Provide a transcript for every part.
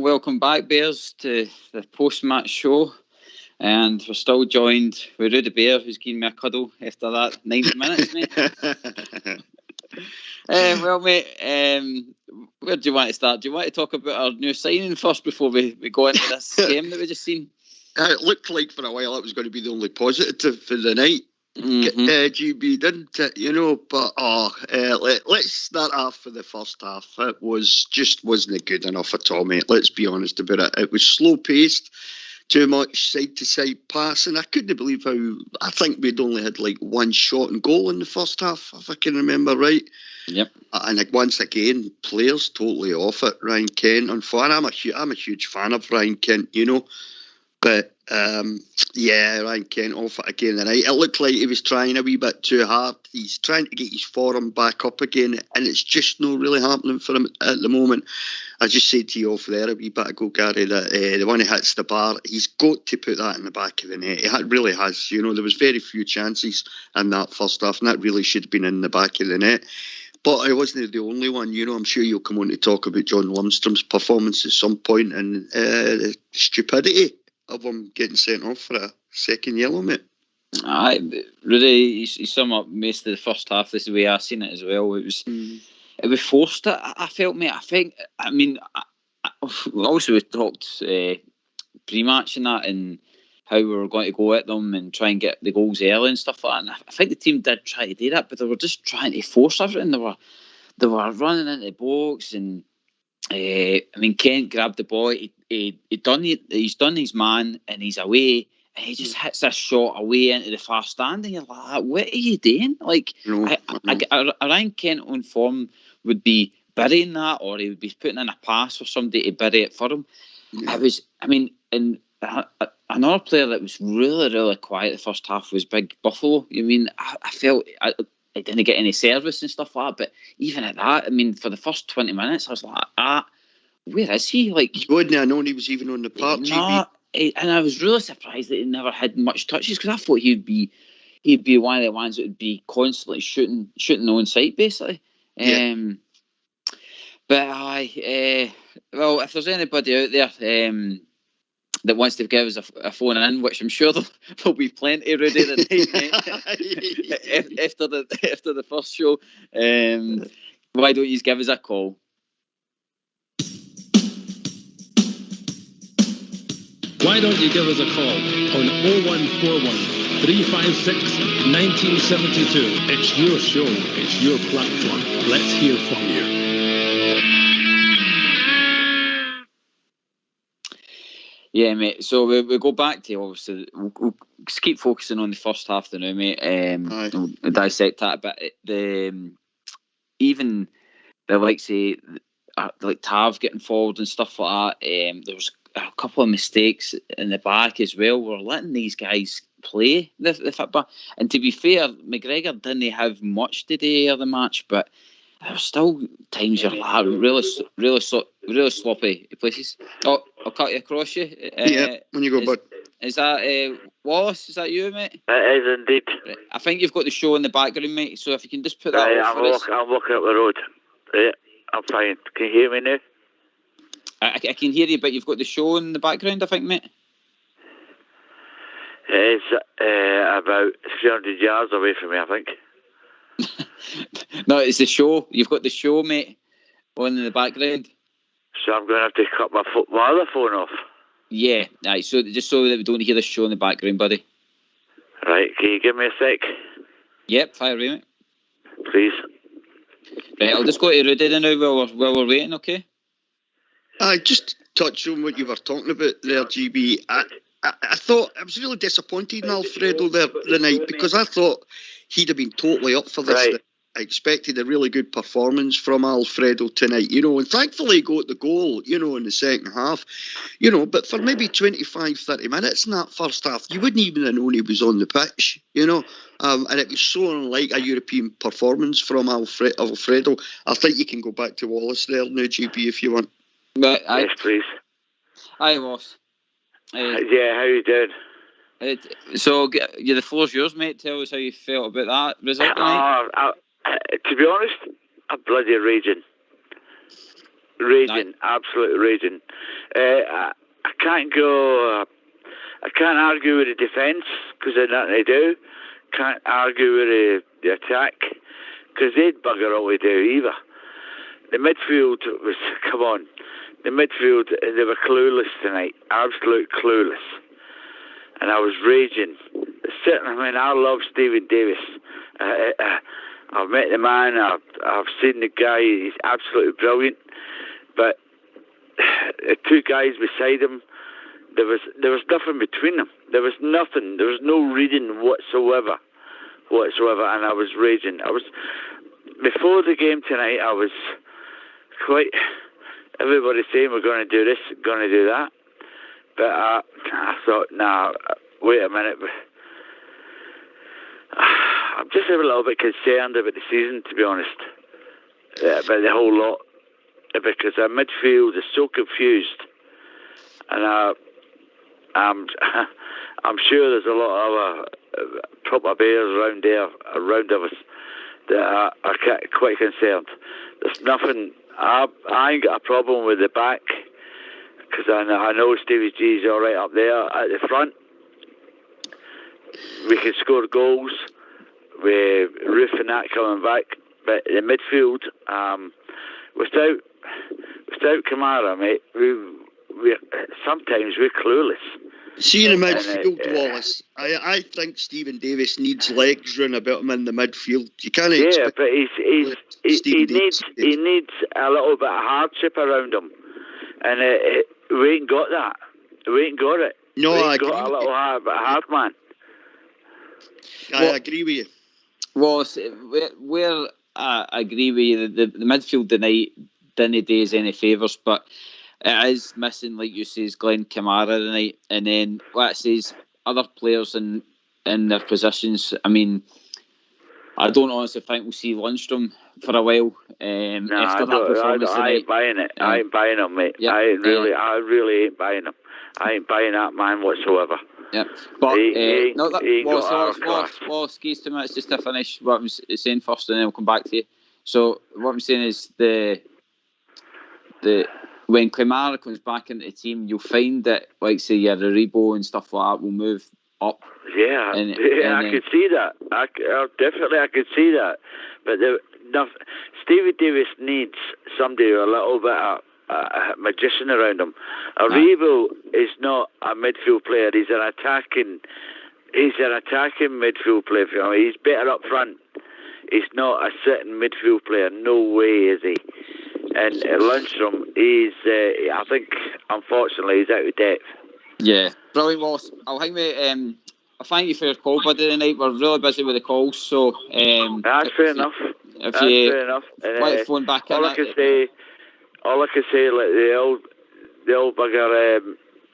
welcome back, Bears, to the post-match show. And we're still joined with Rudy Bear, who's giving me a cuddle after that 90 minutes, mate. Well, mate, where do you want to start? Do you want to talk about our new signing first before we go into this game that we just seen? It looked like for a while it was going to be the only positive for the night. GB, didn't it? But let's start off for the first half. It wasn't good enough at all, mate. Let's be honest about it. It was slow paced, too much side to side passing. I couldn't believe how I think we'd only had like one shot and goal in the first half, if I can remember right. Yep. And once again, players totally off it. Ryan Kent on fire. I'm a huge fan of Ryan Kent, But Ryan Kent off it again tonight. It looked like he was trying a wee bit too hard. He's trying to get his form back up again, and it's just not really happening for him at the moment. I just said to you off there a wee bit ago, Gary, that the one who hits the bar, he's got to put that in the back of the net. He really has. There was very few chances in that first half, and that really should have been in the back of the net. But I wasn't the only one. I'm sure you'll come on to talk about John Lundstrom's performance at some point, and the stupidity of him getting sent off for a second yellow, mate. Aye, Rudy, he summed up most of the first half. This is the way I seen it as well. It was forced. I felt, mate. Also we talked pre-match and that, and how we were going to go at them and try and get the goals early and stuff like that. And I think the team did try to do that, but they were just trying to force everything. They were running into the box, and Kent grabbed the ball. He's done his man, and he's away, and he just hits this shot away into the far stand, and you're like, what are you doing? Like, a Ryan Kent on form would be burying that, or he would be putting in a pass for somebody to bury it for him. And another player that was really, really quiet the first half was Big Buffalo. I felt I didn't get any service and stuff like that, but even at that, for the first 20 minutes, I was like, where is he? Like, you wouldn't have known he was even on the park, GB. And I was really surprised that he never had much touches, because I thought he'd be one of the ones that would be constantly shooting on sight, basically. Yeah. Well, if there's anybody out there that wants to give us a phone in, which I'm sure there'll be plenty, Rudy, after the first show, why don't you give us a call? Why don't you give us a call on 0141 356 1972? It's your show. It's your platform. Let's hear from you. Yeah, mate. So we go back to, obviously, we'll keep focusing on the first half of the now, mate. We'll dissect that a bit. Even the likes of like Tav getting forward and stuff like that. There was a couple of mistakes in the back as well. We're letting these guys play the football. And to be fair, McGregor didn't have much today of the match, but there were still times you're like, really sloppy places. Oh, I'll cut you across you. When you go, bud. Is that Wallace? Is that you, mate? It is indeed. Right. I think you've got the show in the background, mate. So if you can just put that off for us. I'm walking up the road. Right, I'm fine. Can you hear me now? I can hear you, but you've got the show in the background, I think, mate. It's about 300 yards away from me, I think. No, it's the show. You've got the show, mate, on in the background. So I'm going to have to cut my other phone off. Yeah, right. So just so that we don't hear the show in the background, buddy. Right, can you give me a sec? Yep, fire away, mate. Please. Right, I'll just go to Rudy now while we're waiting, okay? I just touch on what you were talking about there, GB. I thought I was really disappointed in Alfredo there the night, because I thought he'd have been totally up for this. Right. I expected a really good performance from Alfredo tonight, and thankfully he got the goal, in the second half, but for maybe 25, 30 minutes in that first half, you wouldn't even have known he was on the pitch, and it was so unlike a European performance from Alfredo. I think you can go back to Wallace there now, GB, if you want. Yes, please. Hi, Wallace. Yeah, how you doing? So, the floor's yours, mate. Tell us how you felt about that result tonight. To be honest, I'm bloody raging. raging, absolutely raging. I can't argue with the defence because there's nothing to do. Can't argue with the attack because they'd bugger all to do either. The midfield was, come on, the midfield, they were clueless tonight, absolute clueless. And I was raging. I love Stephen Davis. I've met the man, I've seen the guy, he's absolutely brilliant. But the two guys beside him, there was nothing between them. There was nothing. There was no reading whatsoever. And I was raging. Before the game tonight, I was quite, everybody saying we're going to do this, going to do that. But I thought, nah, wait a minute. I'm just a little bit concerned about the season, to be honest. About the whole lot. Because our midfield is so confused. And I'm sure there's a lot of other proper bears around of us that are quite concerned. There's nothing. I ain't got a problem with the back because I know Stevie G's all right up there at the front. We can score goals with Roof and that coming back, but the midfield, without Kamara, mate, sometimes we're clueless. See in the midfield, Wallace, I think Stephen Davis needs legs round about him in the midfield. You can't expect. But he needs a little bit of hardship around him, and we ain't got that. We ain't got it. No, I agree. Got a little hard man. I agree with you. Wallace, where I agree with you, the midfield tonight didn't do us any favours, but it is missing, like you say, Glenn Kamara tonight, and then what it says, other players in their positions. I mean, I don't honestly think we'll see Lundstrom for a while. After that performance tonight, I ain't buying it. I ain't buying him, mate. Yep. I really ain't buying him. I ain't buying that man whatsoever. Yeah, but Wallace, keys 2 minutes just to finish what I'm saying first, and then we'll come back to you. So what I'm saying is the when Kamara comes back into the team, you'll find that, like say, your Aribo and stuff like that will move up. Yeah, I could see that. I could see that. But Stevie Davis needs somebody with a little bit of a magician around him. Aribo is not a midfield player. He's an attacking midfield player. He's better up front. He's not a sitting midfield player. No way is he. And Lundstrom, I think, unfortunately, he's out of depth. Yeah, brilliant, Wallace. I'll hang with. I thank you for your call, buddy, tonight. We're really busy with the calls, so that's fair enough. If you fair enough. want to phone back in, all I can say, like the old bugger,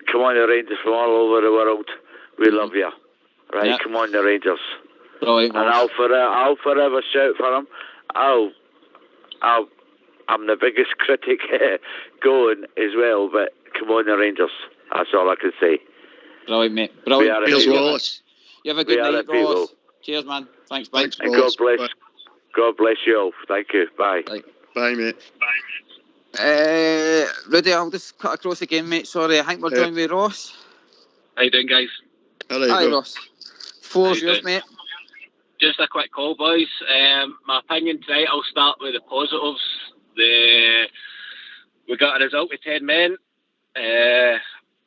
come on, the Rangers from all over the world. We love you, right? Yeah. Come on, the Rangers. Brilliant, and I'll forever shout for them. I'm the biggest critic going as well, but come on, the Rangers. That's all I can say. Brilliant, mate. Brilliant. Cheers, Wallace. You have a good night, Wallace. Cheers, man. Thanks, bye. And God bless you all. Thank you. Bye. Bye, mate. Rudy, I'll just cut across again, mate. Sorry, I think we're joined with Ross. How you doing, guys? Hi, Ross. Floor's yours, mate. Just a quick call, boys. My opinion tonight, I'll start with the positives. We got a result with 10 men.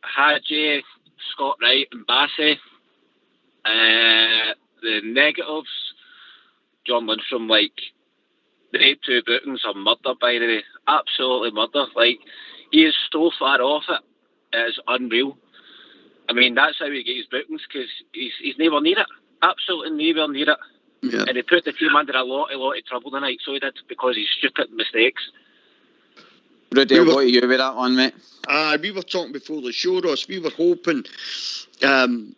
Hadji, Scott Wright and Bassey. The negatives, John Lundstrom, the 2 bookings are murder, by the way. Absolutely murder. He is so far off it. It is unreal. I mean, that's how he gets his bookings, because he's nowhere near it. Absolutely nowhere near it. Yeah. And he put the team under a lot of trouble tonight, so he did, because he's stupid mistakes. Rudy, I'll go to you with that one, mate. We were talking before the show, Ross. We were hoping, the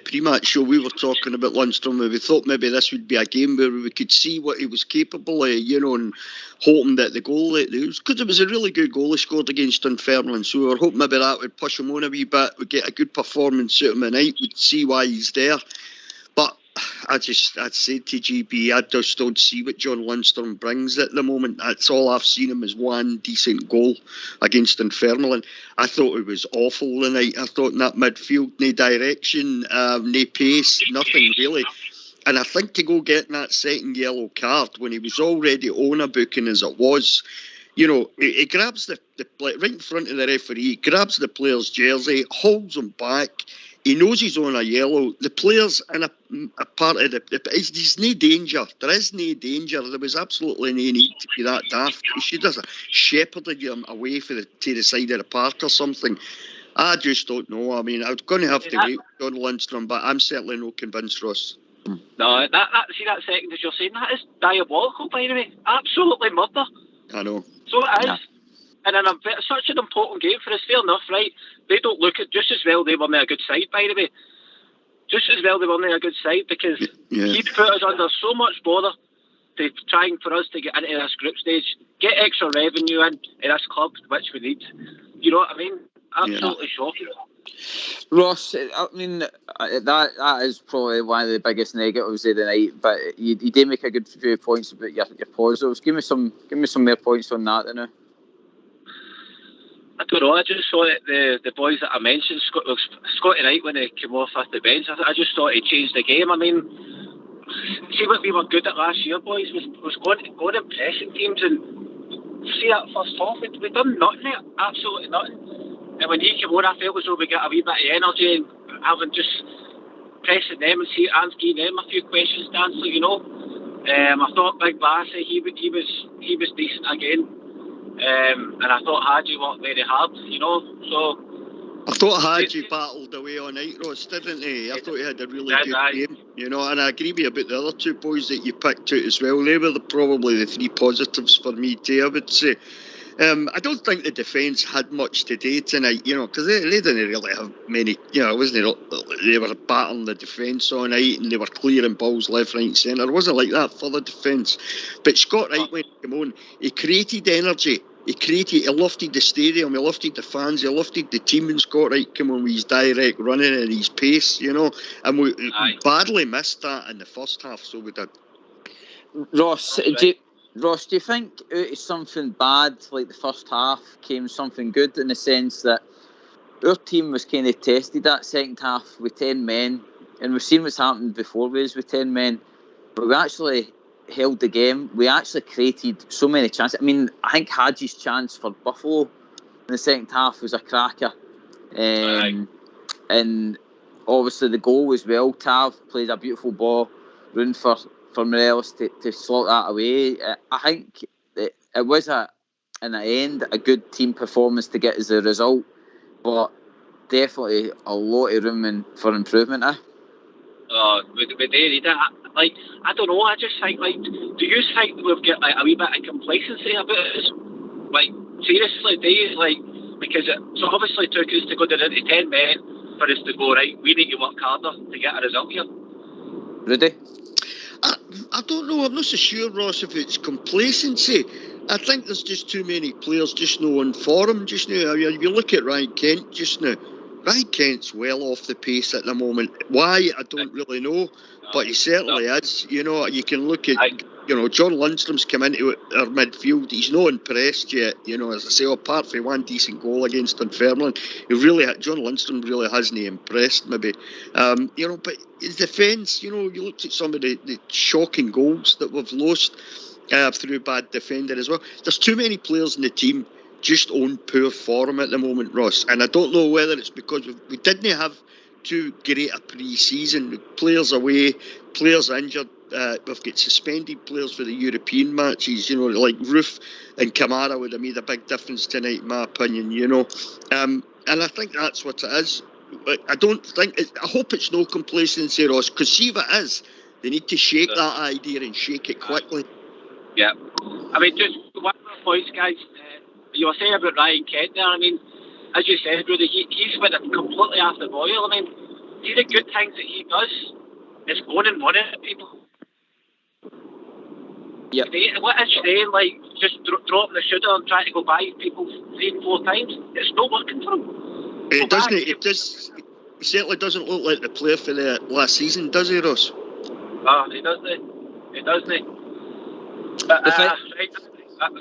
pre-match show, we were talking about Lundstrom, and we thought maybe this would be a game where we could see what he was capable of, and hoping that the goal, because it was a really good goal he scored against Dunfermline, so we were hoping maybe that would push him on a wee bit, we'd get a good performance out of him tonight, we'd see why he's there. But I'd say to GB, I just don't see what John Lundstrom brings at the moment. That's all I've seen him as one decent goal against Dunfermline. I thought it was awful tonight. I thought in that midfield, no direction, no pace, nothing really. And I think to go getting that second yellow card when he was already on a booking as it was, you know, he grabs the right in front of the referee, grabs the player's jersey, holds him back. He knows he's on a yellow. The players in a part of there's no danger. There is no danger. There was absolutely no need to be that daft. He should have shepherded him away to the side of the park or something. I just don't know. I mean, I'm going to have to wait for John Lundstrom, but I'm certainly not convinced, Ross. No, that second as you're saying, that is diabolical, by the way. Absolutely murder. I know. So it is. Yeah. And in such an important game for us, fair enough, right? They don't look at just as well they were in a good side, by the way. Just as well they were in a good side because he'd put us under so much bother to trying for us to get into this group stage, get extra revenue in this club, which we need. You know what I mean? Absolutely shocking. Ross, I mean, that is probably one of the biggest negatives of the night, but you did make a good few points about your positives. Give me some more points on that, then. I don't know, I just saw that the boys that I mentioned, Scotty Knight, when he came off at the bench, I just thought he changed the game. I mean, see what we were good at last year, boys, was going and pressing teams, and see that first half, we done nothing there, absolutely nothing. And when he came on, I felt as though we got a wee bit of energy and having just pressing them and giving them a few questions to answer, you know. I thought Big Bassey, he was decent again. And I thought Hadji worked very hard, you know. So I thought Hadji battled away all night, Ross, didn't he? I thought he had a really good game, you know. And I agree with you about the other two boys that you picked out as well. They were probably the three positives for me too, I would say. I don't think the defence had much today tonight, you know, because they didn't really have many, you know, they were battling the defence all night and they were clearing balls left, right and centre. It wasn't like that for the defence. But Scott Wright, when he came on, he created energy. He lifted the stadium, he lifted the fans, he lifted the team, and Scott Wright came on with his direct running and his pace, you know. And we badly missed that in the first half, so we did. Ross, do you think out of something bad like the first half came something good, in the sense that our team was kind of tested that second half with 10 men, and we've seen what's happened before with 10 men, but we actually held the game. We actually created so many chances. I mean, I think Hadji's chance for Buffalo in the second half was a cracker. And obviously the goal as well. Tav played a beautiful ball, room for Morelos to slot that away. I think it was in the end a good team performance to get as a result, but definitely a lot of room for improvement. We did. Like, I don't know, I just think, like, do you think we've got like a wee bit of complacency about us? Like, seriously, do you, like, because it obviously took us to go down into 10 men for us to go, right, we need to work harder to get a result here. Rudy? I don't know, I'm not so sure, Ross, if it's complacency. I think there's just too many players just now on form just now. You look at Ryan Kent just now. Ryan Kent's well off the pace at the moment. Why, I don't really know, but he certainly is. You know, you can look at, you know, John Lundstrom's come into our midfield. He's not impressed yet, you know, as I say, apart from one decent goal against Dunfermline. John Lundstrom really hasn't impressed, maybe. You know, but his defence, you know, you looked at some of the shocking goals that we've lost through bad defending as well. There's too many players in the team just on poor form at the moment, Ross, and I don't know whether it's because we didn't have too great a pre-season. Players away, players injured. We've got suspended players for the European matches, you know, like Roof and Kamara would have made a big difference tonight, in my opinion, you know. And I think that's what it is. I don't think, I hope it's no complacency, Ross, because see if it is, they need to shake that idea and shake it quickly. Yeah. I mean, just one more points, guys. You were saying about Ryan Kent there. I mean, as you said, Rudy, he's went completely off the boil. I mean, see the good things that he does is going and running at people. Yep. What is saying, like, just dropping the shooter and trying to go by people 3 and 4 times? It's not working for him. It doesn't. He certainly doesn't look like the player for the last season, does he, Ross? He doesn't.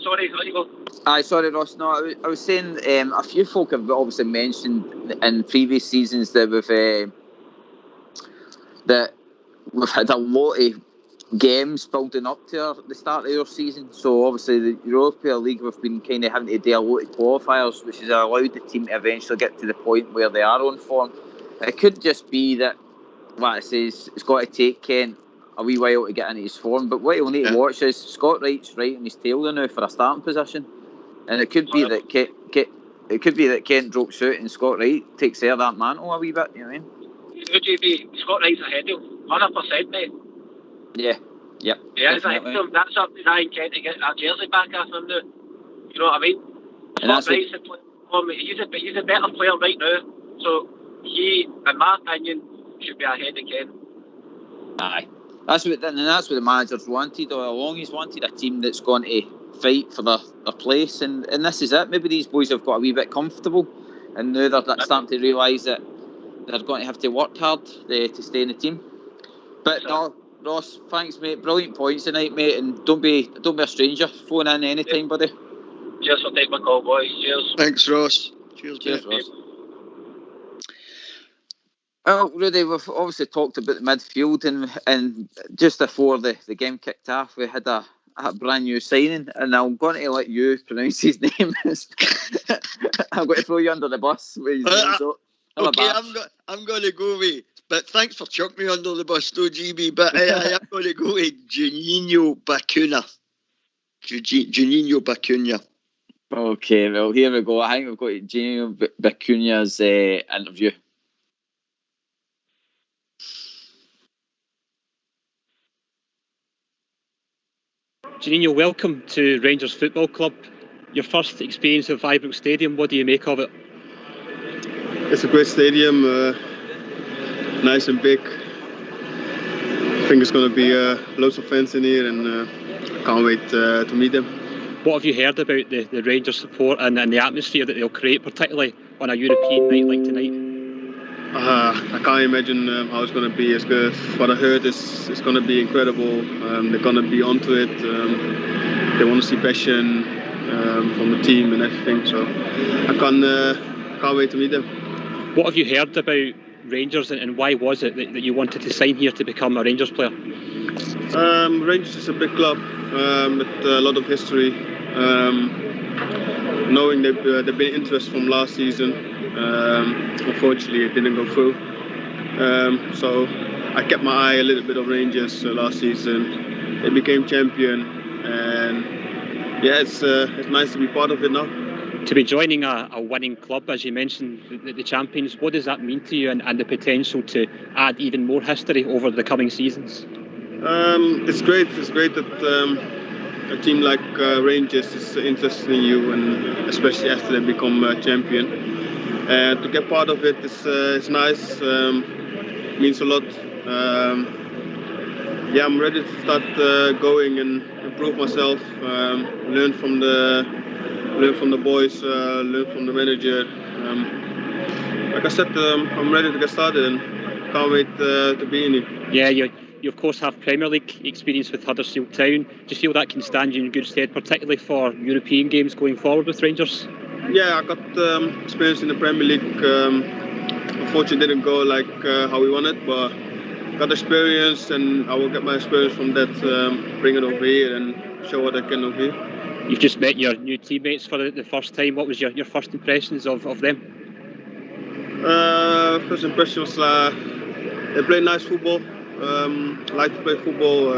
Sorry, let you go. Aye, sorry, Ross. No, I was saying a few folk have obviously mentioned in previous seasons that we've had a lot of games building up to the start of your season. So obviously the Europa League, we've been kind of having to do a lot of qualifiers, which has allowed the team to eventually get to the point where they are on form. It could just be that, like I says, it's got to take Kent a wee while to get into his form. But what you'll need to watch is Scott Wright's right on his tail now for a starting position, and it could be that Kent drops out and Scott Wright takes care of that mantle a wee bit. You know what I mean? Would you be Scott Wright's ahead of him? 100%, mate. Yeah. Yep. Yeah, it's ahead of him. That's up to Ryan Kent to get that jersey back off him now. You know what I mean? Scott Wright's he's a better player right now. So he, in my opinion, should be ahead of Kent. Aye. That's what the managers wanted all along. He's wanted a team that's going to fight for their place, and this is it. Maybe these boys have got a wee bit comfortable, and now they're starting to realise that they're going to have to work hard to stay in the team. But no, Ross, thanks, mate. Brilliant points tonight, mate, and don't be a stranger. Phone in anytime, buddy. Cheers for taking my call, boys. Cheers. Thanks, Ross. Cheers, Ross. Well, Rudy, we've obviously talked about the midfield, and just before the game kicked off, we had a brand new signing, and I'm going to let you pronounce his name. I'm going to throw you under the bus. Okay, I'm going to go with, but thanks for chucking me under the bus, though, GB, but I am going to go with Juninho Bacuna. Okay, well, here we go. I think we've got Juninho Bacuna's interview. Juninho, welcome to Rangers Football Club. Your first experience of Ibrox Stadium, what do you make of it? It's a great stadium, nice and big. I think it's going to be loads of fans in here, and I can't wait to meet them. What have you heard about the Rangers support and the atmosphere that they'll create, particularly on a European night like tonight? I can't imagine how it's going to be. What I heard is it's going to be incredible. They're going to be onto it. They want to see passion from the team and everything. So I can't wait to meet them. What have you heard about Rangers, and why was it that you wanted to sign here to become a Rangers player? Rangers is a big club with a lot of history. Knowing they've been interest from last season. Unfortunately, it didn't go through. So I kept my eye a little bit on Rangers last season. They became champion, and yeah, it's nice to be part of it now. To be joining a winning club, as you mentioned, the champions, what does that mean to you, and the potential to add even more history over the coming seasons? It's great. It's great that a team like Rangers is interested in you, and especially after they become champion. To get part of it is nice. Means a lot. I'm ready to start going and improve myself. Learn from the boys. Learn from the manager. Like I said, I'm ready to get started and can't wait to be in it. Yeah, you of course have Premier League experience with Huddersfield Town. Do you feel that can stand you in good stead, particularly for European games going forward with Rangers? Yeah, I got experience in the Premier League. Unfortunately, didn't go like how we wanted, but got experience, and I will get my experience from that, bring it over here and show what I can over here. You've just met your new teammates for the first time. What was your first impressions of them? First impression was they play nice football. Like to play football.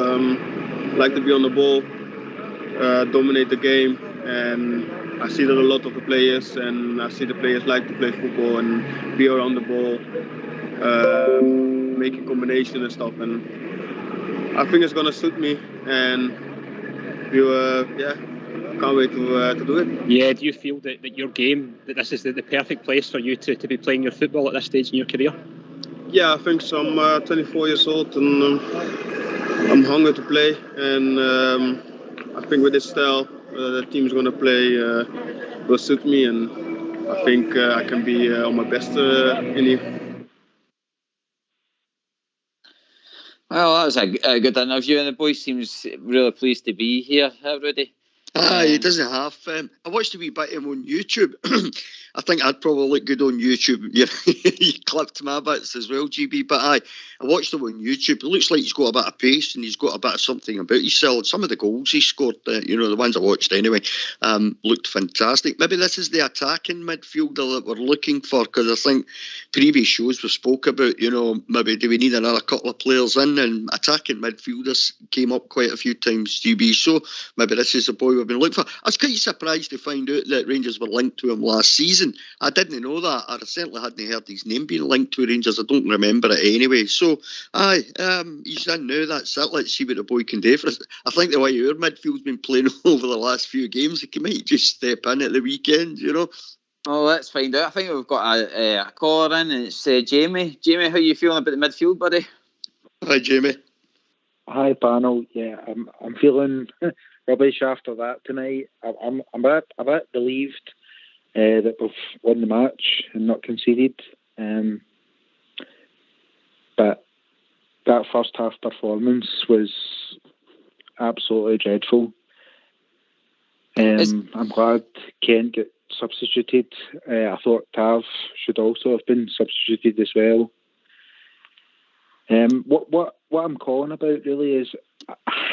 Like to be on the ball. Dominate the game, and I see that a lot of the players, and I see the players like to play football and be around the ball, making combination and stuff. And I think it's gonna suit me, and can't wait to do it. Yeah, do you feel that your game, that this is the perfect place for you to be playing your football at this stage in your career? Yeah, I think so. I'm 24 years old, and I'm hungry to play, and I think with this style the team's going to play will suit me, and I think I can be on my best in here. Well, that was a good interview, and the boy seems really pleased to be here, Rudy. He doesn't have. I watched a wee bit of him on YouTube. I think I'd probably look good on YouTube. You clipped my bits as well, GB. But I watched him on YouTube. It looks like he's got a bit of pace and he's got a bit of something about himself. Some of the goals he scored, the ones I watched anyway, looked fantastic. Maybe this is the attacking midfielder that we're looking for, because I think previous shows we spoke about, maybe do we need another couple of players in, and attacking midfielders came up quite a few times, GB. So maybe this is the boy we've been looking for. I was quite surprised to find out that Rangers were linked to him last season. I didn't know that. I certainly hadn't heard his name being linked to Rangers. I don't remember it anyway. So, he's in now. That's it. Let's see what the boy can do for us. I think the way our midfield's been playing over the last few games, he might just step in at the weekend, Oh, let's find out. I think we've got a caller in, and it's Jamie. Jamie, how are you feeling about the midfield, buddy? Hi, Jamie. Hi, panel. Yeah, I'm feeling rubbish after that tonight. I'm a bit relieved that we've won the match and not conceded. But that first half performance was absolutely dreadful. I'm glad Kent got substituted. I thought Tav should also have been substituted as well. What I'm calling about really is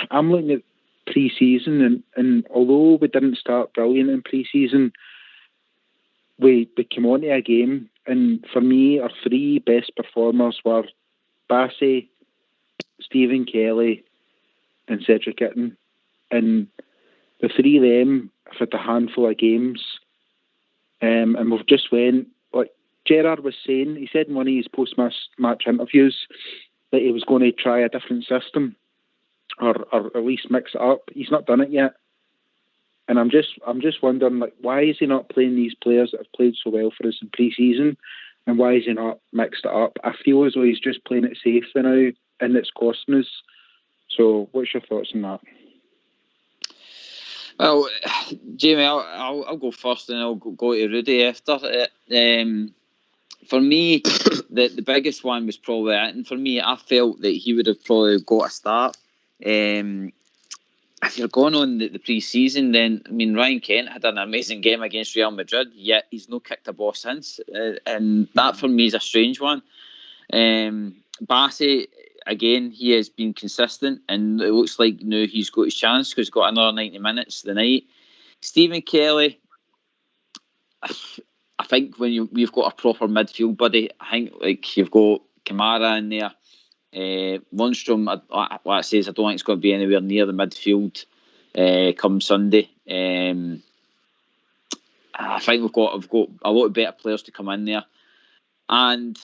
I'm looking at pre-season, and although we didn't start brilliant in pre-season, we came onto a game, and for me our three best performers were Bassey, Stephen Kelly and Cedric Itten, and the three of them have had a handful of games, and we've just went, like Gerrard was saying, he said in one of his post-match interviews that he was going to try a different system, or at least mix it up. He's not done it yet, and I'm just wondering, like, why is he not playing these players that have played so well for us in pre-season, and why is he not mixed it up? I feel as though he's just playing it safe for now, and it's costing us. So, what's your thoughts on that? Well, Jamie, I'll go first, and I'll go to Rudy after. For me, the biggest one was probably it, and for me, I felt that he would have probably got a start. If you're going on the pre-season, then Ryan Kent had an amazing game against Real Madrid, yet he's not kicked a ball since, and that for me is a strange one. Bassey, again, he has been consistent, and it looks like now he's got his chance because he's got another 90 minutes tonight. Stephen Kelly, I think when we've got a proper midfield, buddy, I think like you've got Kamara in there. Lundstrom, like I say, I don't think it's going to be anywhere near the midfield come Sunday. I think we've got a lot of better players to come in there, and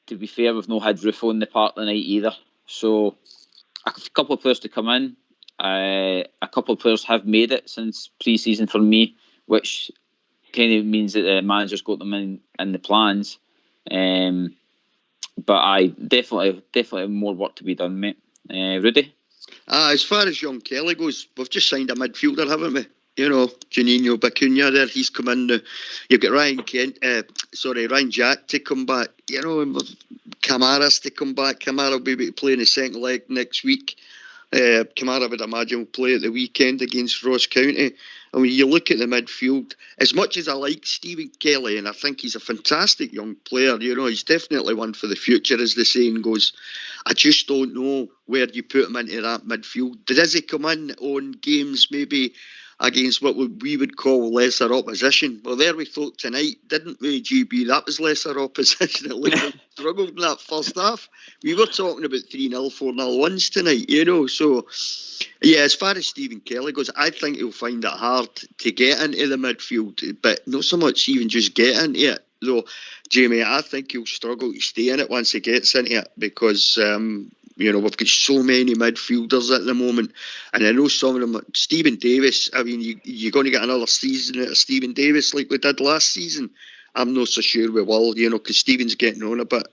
to be fair, we've not had Rufo in the park tonight either. So a couple of players to come in. A couple of players have made it since pre-season for me, which kind of means that the manager's got them in the plans. But I definitely more work to be done, mate. Rudy? As far as young Kelly goes, we've just signed a midfielder, haven't we? Juninho Bacuna there, he's come in now. You've got Ryan Jack to come back. And Kamara's to come back. Kamara will be able to play in the second leg next week. Kamara, I would imagine, will play at the weekend against Ross County. And when you look at the midfield, as much as I like Stephen Kelly, and I think he's a fantastic young player, he's definitely one for the future, as the saying goes, I just don't know where you put him into that midfield. Does he come in on games maybe against what we would call lesser opposition? Well, there we thought tonight, didn't we, GB? That was lesser opposition. It looked like we struggled in that first half. We were talking about 3-0, 4-0 wins tonight, So, yeah, as far as Stephen Kelly goes, I think he'll find it hard to get into the midfield, but not so much even just get into it. Though, Jamie, I think he'll struggle to stay in it once he gets into it, because we've got so many midfielders at the moment, and I know some of them. Stephen Davis, you're going to get another season out of Stephen Davis like we did last season. I'm not so sure we will, because Stephen's getting on a bit.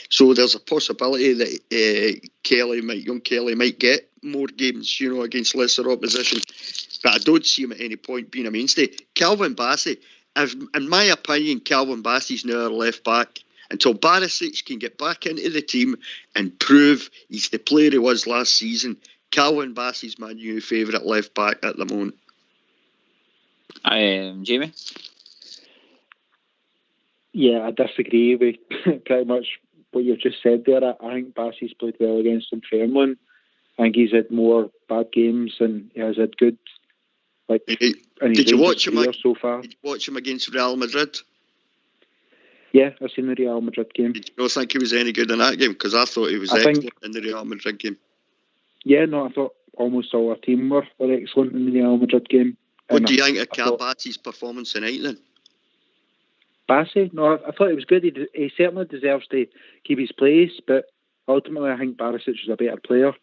So there's a possibility that young Kelly might get more games, against lesser opposition. But I don't see him at any point being a mainstay. Calvin Bassey, in my opinion, Calvin Bassey's now our left back. until Barisic can get back into the team and prove he's the player he was last season. Calvin Bassey's my new favourite left back at the moment. Jamie? Yeah, I disagree with pretty much what you've just said there. I think Bassey's played well against Dunfermline. I think he's had more bad games than he has had good. Did you watch him so far? Did you watch him against Real Madrid? Yeah, I've seen the Real Madrid game. Did you not think he was any good in that game? Because I thought he was excellent in the Real Madrid game. Yeah, no, I thought almost all our team were excellent in the Real Madrid game. What do you think of Bassey's performance tonight then? Bassey? No, I thought it was good. He certainly deserves to keep his place, but ultimately I think Barisic is a better player.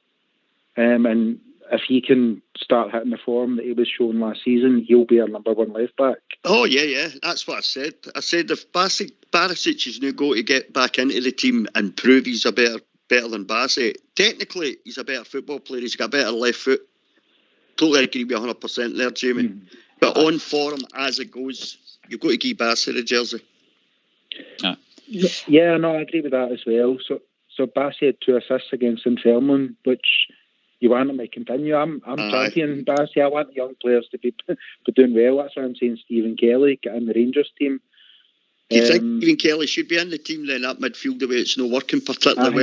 And if he can start hitting the form that he was showing last season, he'll be our number one left back. Oh, yeah. That's what I said. I said if Barisic is now going to get back into the team and prove he's a better than Bassey, technically he's a better football player. He's got a better left foot. Totally agree with 100% there, Jamie. But on form as it goes, you've got to give Bassey the jersey. Yeah, no, I agree with that as well. So Bassey had 2 assists against Dunfermline, which you want him to continue. I'm champion Bassey. I want young players to be doing well. That's why I'm saying Stephen Kelly get in the Rangers team. Do you think Stephen Kelly should be in the team then at midfield the way it's not working particularly well?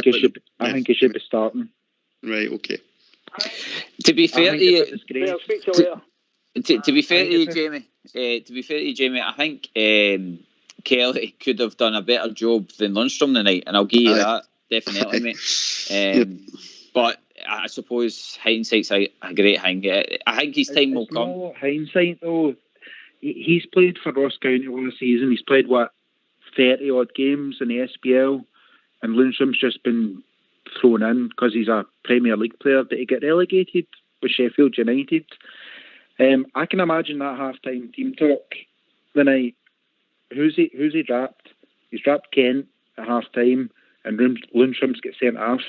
I think he should be starting. Right, okay. To be fair to you, to be fair to you, Jamie, I think Kelly could have done a better job than Lundstrom tonight, and I'll give you that, definitely, mate. But I suppose hindsight's a great thing. I think his time will come. No hindsight, though. He's played for Ross County last season. He's played, 30 odd games in the SPL, and Lundstrom's just been thrown in because he's a Premier League player that he get relegated with Sheffield United. I can imagine that half-time team talk the night. Who's he dropped? He's dropped Kent at half-time, and Lundstrom's get sent off.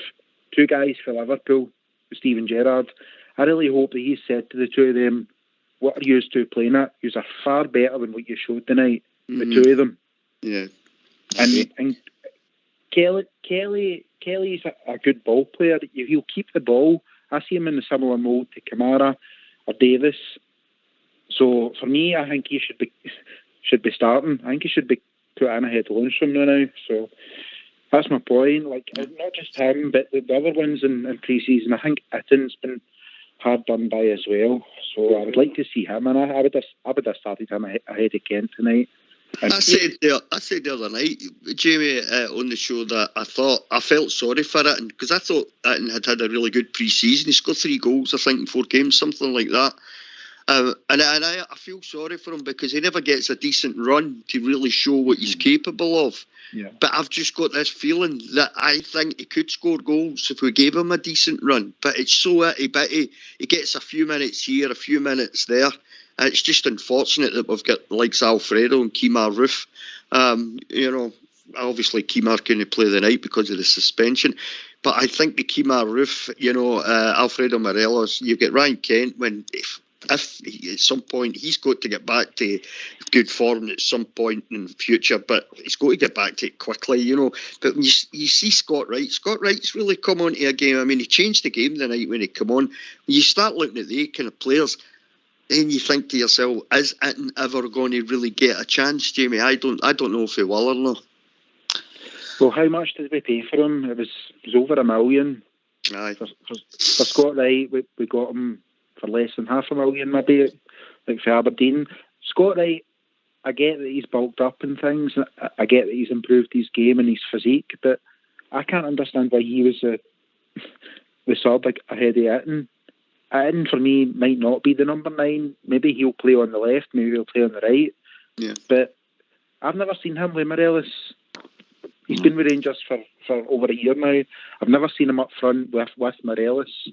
2 guys for Liverpool, Steven Gerrard. I really hope that he's said to the 2 of them, what are you two playing at? You are far better than what you showed tonight, the 2 of them. Yeah. And Kelly's a good ball player. He'll keep the ball. I see him in a similar mold to Kamara or Davis. So for me, I think he should be starting. I think he should be put in ahead of Lundstrom now. So that's my point. Not just him, but the other ones in pre-season. I think Itten's been hard done by as well. So I would like to see him, and I would have started him ahead of Kent tonight. I said the other night, Jamie, on the show that I felt sorry for Itten because I thought Itten had a really good pre-season. He scored 3 goals, I think, in 4 games, something like that. And I feel sorry for him because he never gets a decent run to really show what he's capable of. Yeah. But I've just got this feeling that I think he could score goals if we gave him a decent run. But it's so itty-bitty. He gets a few minutes here, a few minutes there. And it's just unfortunate that we've got likes Alfredo and Kemar Roof. Obviously Kemar couldn't play the night because of the suspension. But I think the Kemar Roof, Alfredo Morelos, you get Ryan Kent if at some point he's got to get back to good form at some point in the future, but he's got to get back to it quickly, But when you see Scott Wright's really come onto a game. I mean, he changed the game the night when he come on. When you start looking at the kind of players, then you think to yourself, is Itten ever going to really get a chance, Jamie? I don't know if he will or not. Well, how much did we pay for him? It was over $1 million. Aye. For Scott Wright, we got him for less than $500,000 maybe, like for Aberdeen. Scott Wright, I get that he's bulked up and things. I get that he's improved his game and his physique, but I can't understand why he was the sub ahead of Itten. Itten, for me, might not be the number 9. Maybe he'll play on the left, maybe he'll play on the right. Yeah. But I've never seen him with Morelos. He's been with Rangers for over a year now. I've never seen him up front with Morelos.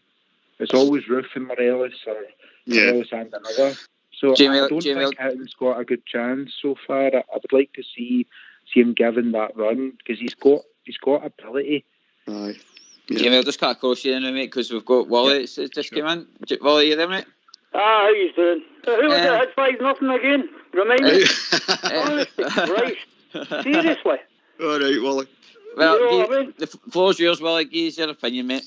It's always Roof and Morelos or Morelos and another. So Jamie, I don't think Itten's got a good chance so far. I would like to see him given that run because he's got ability. Aye. Yeah. Jamie, I'll just cut across you now, mate, because we've got Wally that's just came in. Wally, you there, mate? How you doing? Who was it had 5-0 again? Remind me. Honestly, Christ. Seriously. All right, Wally. Well, You know what I mean? the floor's yours, Willie. Give us your opinion, mate.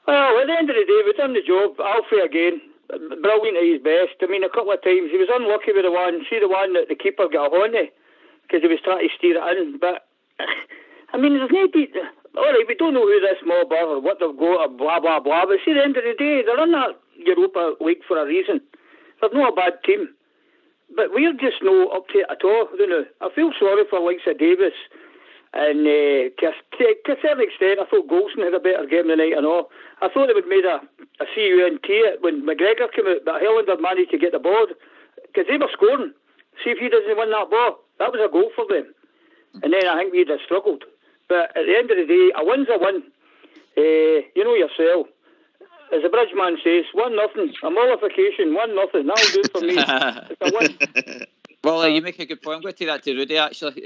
Well, at the end of the day, we've done the job. Alfie again, brilliant at his best. I mean, a couple of times he was unlucky with the one that the keeper got a horny because he was trying to steer it in. But I mean, there's no beat. All right, we don't know who this mob are or what they've got or blah blah blah. But see, at the end of the day, they're in that Europa League for a reason. They're not a bad team, but we're just not up to it at all. You know, I feel sorry for likes of Davis. And to a certain extent, I thought Golson had a better game tonight and all. I thought they would made a CUNT when McGregor came out, but Helander managed to get the ball because they were scoring. See if he doesn't win that ball, that was a goal for them. And then I think we'd have struggled. But at the end of the day, a win's a win. You know yourself. As the bridge man says, 1-0, a mollification, 1-0. That'll do for me. It's a win. Well, you make a good point. I'm going to take that to Rudy, actually.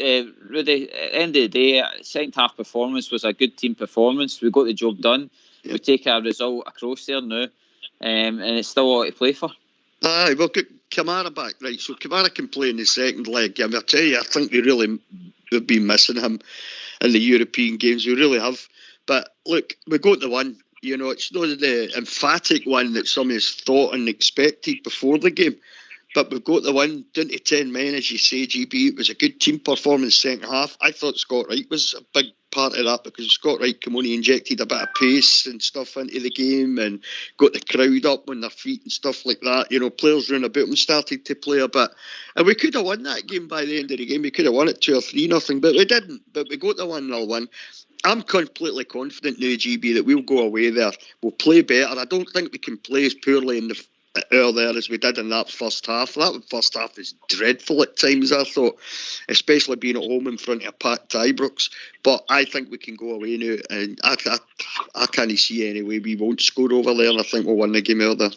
Rudy, at the end of the day, second half performance was a good team performance. We got the job done. We take our result across there now, and it's still all to play for. Aye, we'll get Kamara back, right? So Kamara can play in the second leg. I mean, I tell you, I think we've been missing him in the European games. We really have. But look, we got the one. You know, it's not the emphatic one that some has thought and expected before the game. But we've got the win, down to 10 men, as you say, GB. It was a good team performance second half. I thought Scott Wright was a big part of that because Scott Wright came on, he injected a bit of pace and stuff into the game and got the crowd up on their feet and stuff like that. You know, players round about him started to play a bit. And we could have won that game by the end of the game. We could have won it 2 or 3-0, but we didn't. But we got the 1-0 win. I'm completely confident now, GB, that we'll go away there. We'll play better. I don't think we can play as poorly in the there as we did in that first half. That first half is dreadful at times, I thought, especially being at home in front of packed Ibrox. But I think we can go away now, and I can't see any way we won't score over there, and I think we'll win the game out there.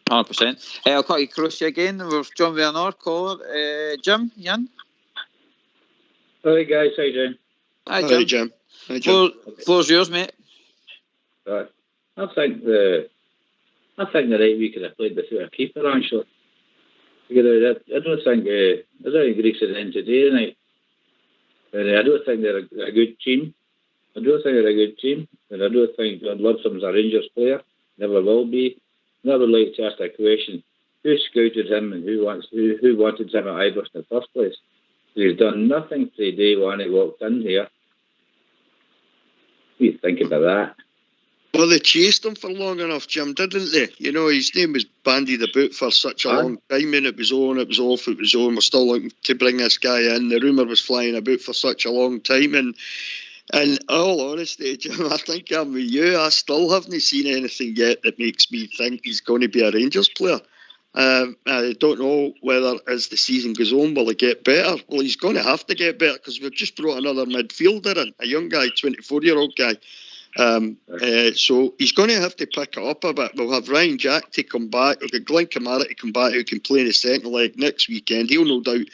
100%. I'll cut you across you again. We're John with another caller. Jim, Jan? Hi guys, how you doing? Hi Jim. Floor's yours, mate. I think the right we could have played without a keeper, actually. I don't think Greece at the end of the day tonight. I don't think they're a good team. And I don't think John Ludson's a Rangers player. Never will be. And I would like to ask that question: who scouted him and who wanted him at Ibrox in the first place? He's done nothing from day one he walked in here. What do you think about that? Well, they chased him for long enough, Jim, didn't they? You know, his name was bandied about for such a long time, and it was on, it was off, it was on. We're still looking to bring this guy in. The rumour was flying about for such a long time, and in all honesty, Jim, I think I'm with you. I still haven't seen anything yet that makes me think he's going to be a Rangers player. I don't know whether as the season goes on, will he get better? Well, he's going to have to get better because we've just brought another midfielder in, a young guy, 24-year-old guy. So he's going to have to pick it up a bit. We'll have Ryan Jack to come back. We'll get Glenn Kamara to come back, who can play in the second leg next weekend. He'll no doubt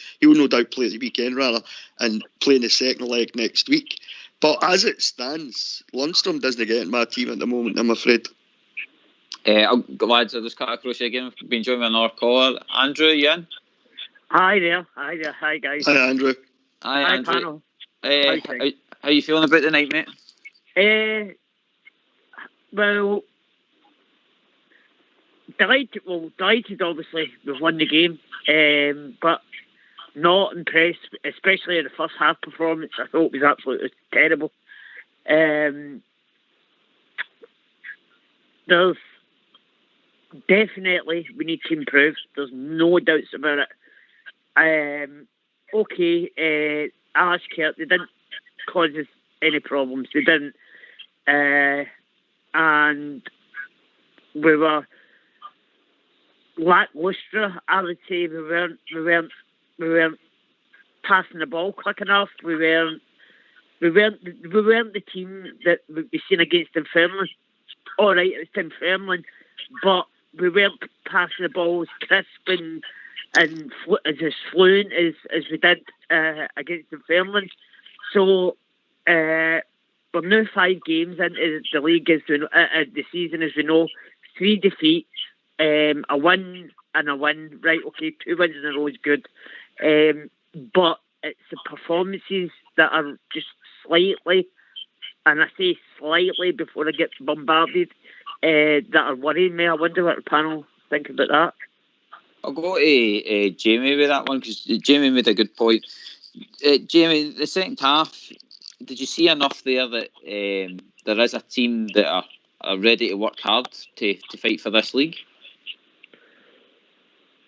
play at the weekend and play in the second leg next week. But as it stands, Lundstrom doesn't get in my team at the moment, I'm afraid. Lads, I'll just cut across you again. We've been joined by another caller. Andrew, Ian? Hi there. Hi guys. Hi, Andrew. Hi, Andrew. Panel. How you feeling about the night, mate? Well, delighted obviously we've won the game, but not impressed, especially in the first half performance. I thought it was absolutely terrible. There's definitely, we need to improve. There's no doubts about it. Alashkert, they didn't cause us any problems. They didn't. And we were lacklustre, I would say. We weren't passing the ball quick enough. We weren't the team that we seen against Dunfermline. All right, it was Dunfermline, but we weren't passing the ball as crisp and as fluent as we did against Dunfermline. So we're now 5 games into the league, the season, as we know. 3 defeats, a win and a win. Right, okay, 2 wins in a row is good. But it's the performances that are just slightly, and I say slightly before I get bombarded, that are worrying me. I wonder what the panel think about that. I'll go to Jamie with that one, because Jamie made a good point. Jamie, the second half, did you see enough there that there is a team that are ready to work hard to fight for this league?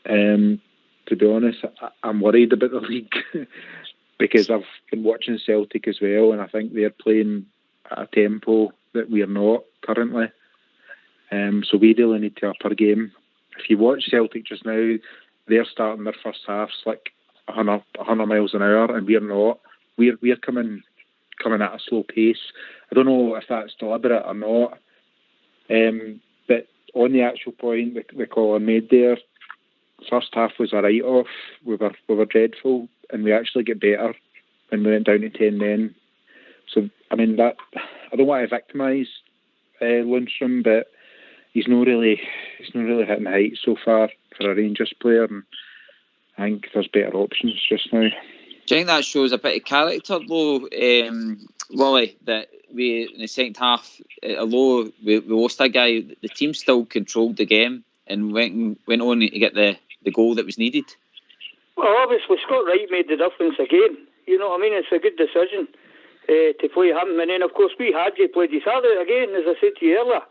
To be honest, I'm worried about the league because I've been watching Celtic as well, and I think they're playing at a tempo that we're not currently. So we really need to up our game. If you watch Celtic just now, they're starting their first halves like 100 miles an hour, and we're not. We're coming at a slow pace. I don't know if that's deliberate or not. But on the actual point the Colin made there, first half was a write-off. We were dreadful, and we actually get better when we went down to 10 men. So I mean that I don't want to victimise Lundstrom, but he's not really hitting the heights so far for a Rangers player, and I think there's better options just now. Do you think that shows a bit of character, though, Wally, that we, in the second half, although we lost that guy, the team still controlled the game and went on to get the goal that was needed? Well, obviously, Scott Wright made the difference again. You know what I mean? It's a good decision to play him. And then, of course, Hadji played his heart out again, as I said to you earlier.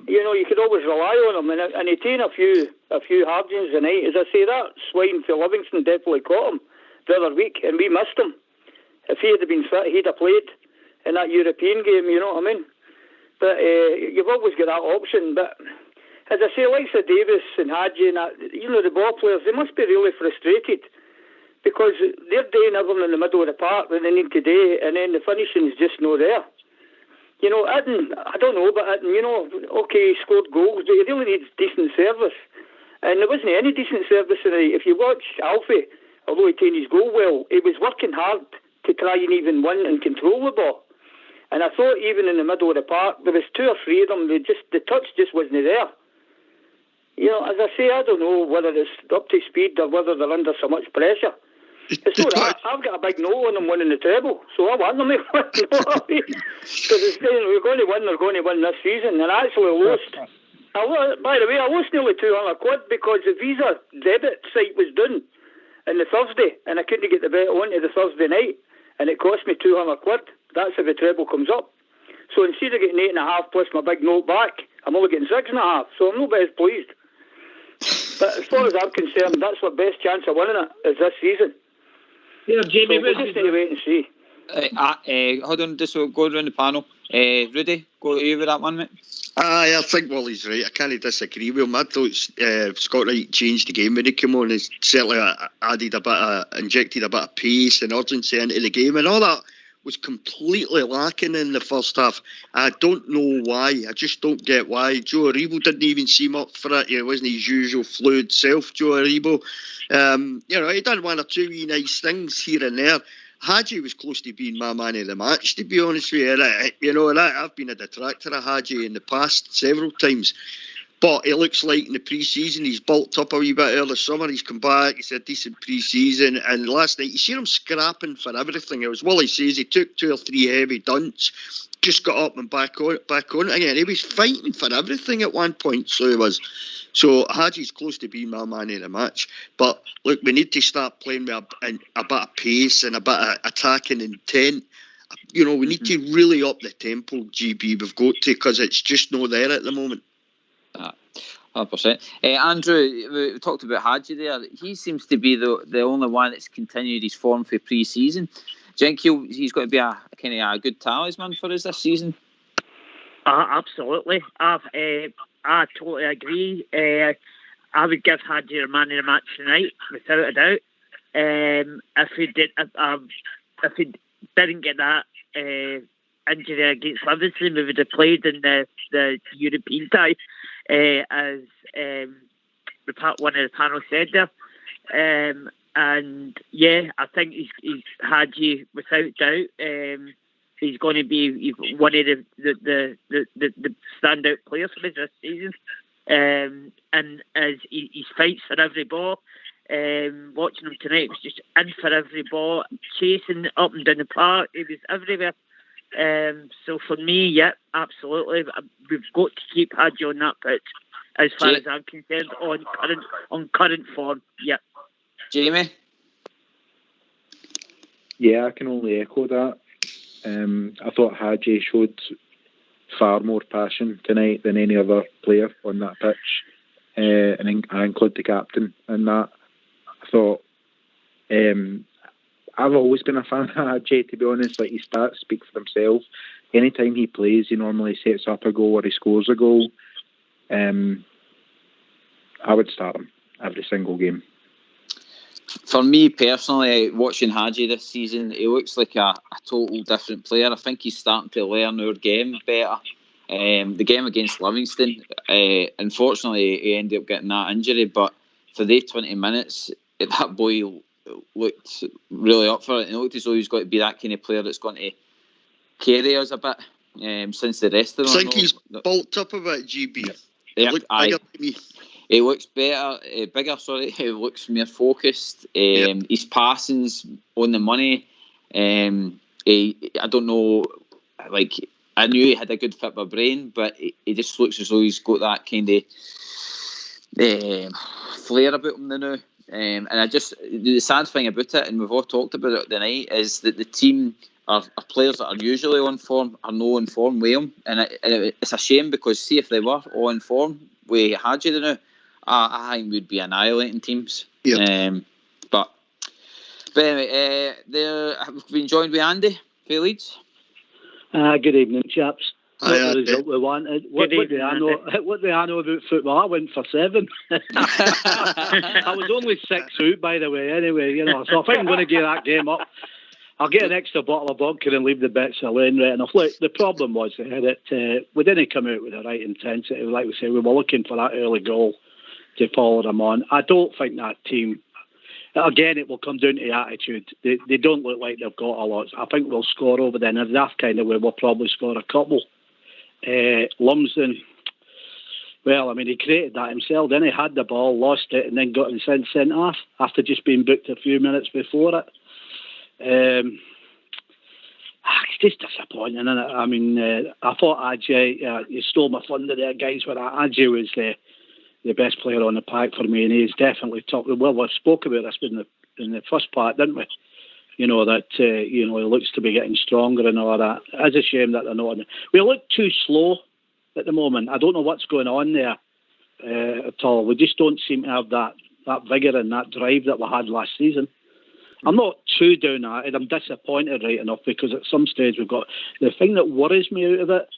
You know, you could always rely on him. And he taken a few hardings tonight. As I say, that swine for Livingston definitely caught him the other week, and we missed him. If he had been fit, he'd have played in that European game, you know what I mean? But you've always got that option. But as I say, like Sir Davis and Hadji and that, you know, the ball players, they must be really frustrated because they're doing everything in the middle of the park that they need to do, and then the finishing's just not there. You know, Itten, I don't know, but Itten, you know, okay, he scored goals, but he really needs decent service. And there wasn't any decent service tonight. If you watch Alfie, although he taken his goal well, he was working hard to try and even win and control the ball. And I thought even in the middle of the park, there was 2 or 3 of them, the touch just wasn't there. You know, as I say, I don't know whether it's up to speed or whether they're under so much pressure. It's not that. I've got a big no on them winning the treble, so I want them to win. You know what I mean? Because we're going to win, they're going to win this season. And I actually lost. By the way, I lost nearly 200 quid because the Visa debit site was done on the Thursday, and I couldn't get the bet on to the Thursday night, and it cost me 200 quid. That's if the treble comes up. So instead of getting 8.5 plus my big note back, I'm only getting 6.5. So I'm not best pleased. But as far as I'm concerned, that's my best chance of winning it is this season. Yeah, Jamie, so we'll just need to wait and see. Hold on, just go around the panel. Rudy, go to you with that one, mate. I think Wally's right. I can't disagree with him. I thought Scott Wright changed the game when he came on. He certainly injected a bit of pace and urgency into the game, and all that was completely lacking in the first half. I don't know why. I just don't get why. Joe Aribo didn't even seem up for it. It wasn't his usual fluid self, Joe Aribo. You know, he done 1 or 2 wee nice things here and there. Hadji was close to being my man of the match, to be honest with you. You know, and I've been a detractor of Hadji in the past several times. But it looks like in the pre-season he's bulked up a wee bit early summer. He's come back. He's had a decent pre-season. And last night you see him scrapping for everything. It was Wally says he took 2 or 3 heavy dunts, just got up and back on it again. He was fighting for everything at one point. So he was. So Hadji's close to being my man of the match. But look, we need to start playing with a bit of pace and a bit of attacking intent. You know, we need to really up the tempo, GB. We've got to, because it's just not there at the moment. 100%. Andrew, we talked about Hadji there. He seems to be the only one that's continued his form for pre-season. Do you think he's going to be a kind of a good talisman for us this season? Absolutely. I totally agree. I would give Hadji a man of the match tonight, without a doubt. If he didn't get that injury against Livingston, we would have played in the European tie, as one of the panel said there. And yeah, I think he's Hadji without doubt. He's going to be one of the standout players for this season. And as he fights for every ball, Watching him tonight, was just in for every ball, chasing up and down the park. He was everywhere. So for me, yeah, absolutely. We've got to keep Hadji on that pitch, as far as I'm concerned, on current form. Yeah. Jamie? Yeah, I can only echo that. I thought Hadji showed far more passion tonight than any other player on that pitch, and I include the captain in that. I thought I've always been a fan of Hadji, to be honest. Like, his stats speak for themselves. Anytime he plays, he normally sets up a goal or he scores a goal. I would start him every single game. For me personally, watching Hadji this season, he looks like a total different player. I think he's starting to learn our game better. The game against Livingston, unfortunately, he ended up getting that injury, but for the 20 minutes, that boy looked really up for it, and it looked as though he's got to be that kind of player that's going to carry us a bit, since the rest of them. I think he's bulked up a bit, GB. Yeah, bigger to me. He looks bigger. He looks more focused. His passing's on the money. I don't know, like, I knew he had a good fit by brain, but he just looks as though he's got that kind of flair about him now. And the sad thing about it, and we've all talked about it tonight, is that the team are players that are usually on form are no on form with him, and it's a shame, because see if they were all in form with Hadji now, I think we'd be annihilating teams. Yep. But anyway, we've been joined with Andy for Leeds. Good evening, chaps. Not the result we wanted. What do I know about football? I went for 7. I was only 6 out, by the way. Anyway, so I think I'm going to give that game up. I'll get an extra bottle of vodka and leave the bets alone, right enough. Look, the problem was that we didn't come out with the right intensity. Like we say, we were looking for that early goal to follow them on. I don't think that team, again, it will come down to attitude. They don't look like they've got a lot. I think we'll score over there. And in that kind of way, we'll probably score a couple. Lumsden, well, I mean, he created that himself. Then he had the ball, lost it, and then got himself sent off after just being booked a few minutes before it. It's just disappointing, isn't it? I mean, I thought Hadji, you stole my thunder there, guys, but Hadji was the best player on the pack for me, and he's definitely top. Well, we spoke about this in the first part, didn't we? That he looks to be getting stronger and all that. It's a shame that they're not. We look too slow at the moment. I don't know what's going on there at all. We just don't seem to have that vigour and that drive that we had last season. I'm not too down at it. I'm disappointed right enough, because at some stage we've got... The thing that worries me out of it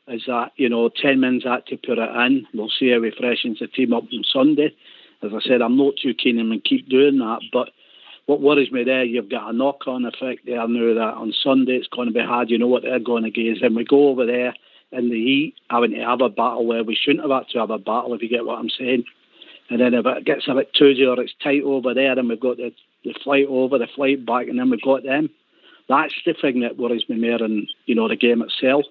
is that, 10 minutes had to put it in. We'll see how he freshens the team up on Sunday. As I said, I'm not too keen on him and keep doing that, but what worries me there, you've got a knock-on effect there now that on Sunday it's going to be hard. You know what they're going against. Then we go over there in the heat, having to have a battle where we shouldn't have had to have a battle, if you get what I'm saying. And then if it gets a bit too or it's tight over there, then we've got the flight over, the flight back, and then we've got them. That's the thing that worries me more than, the game itself.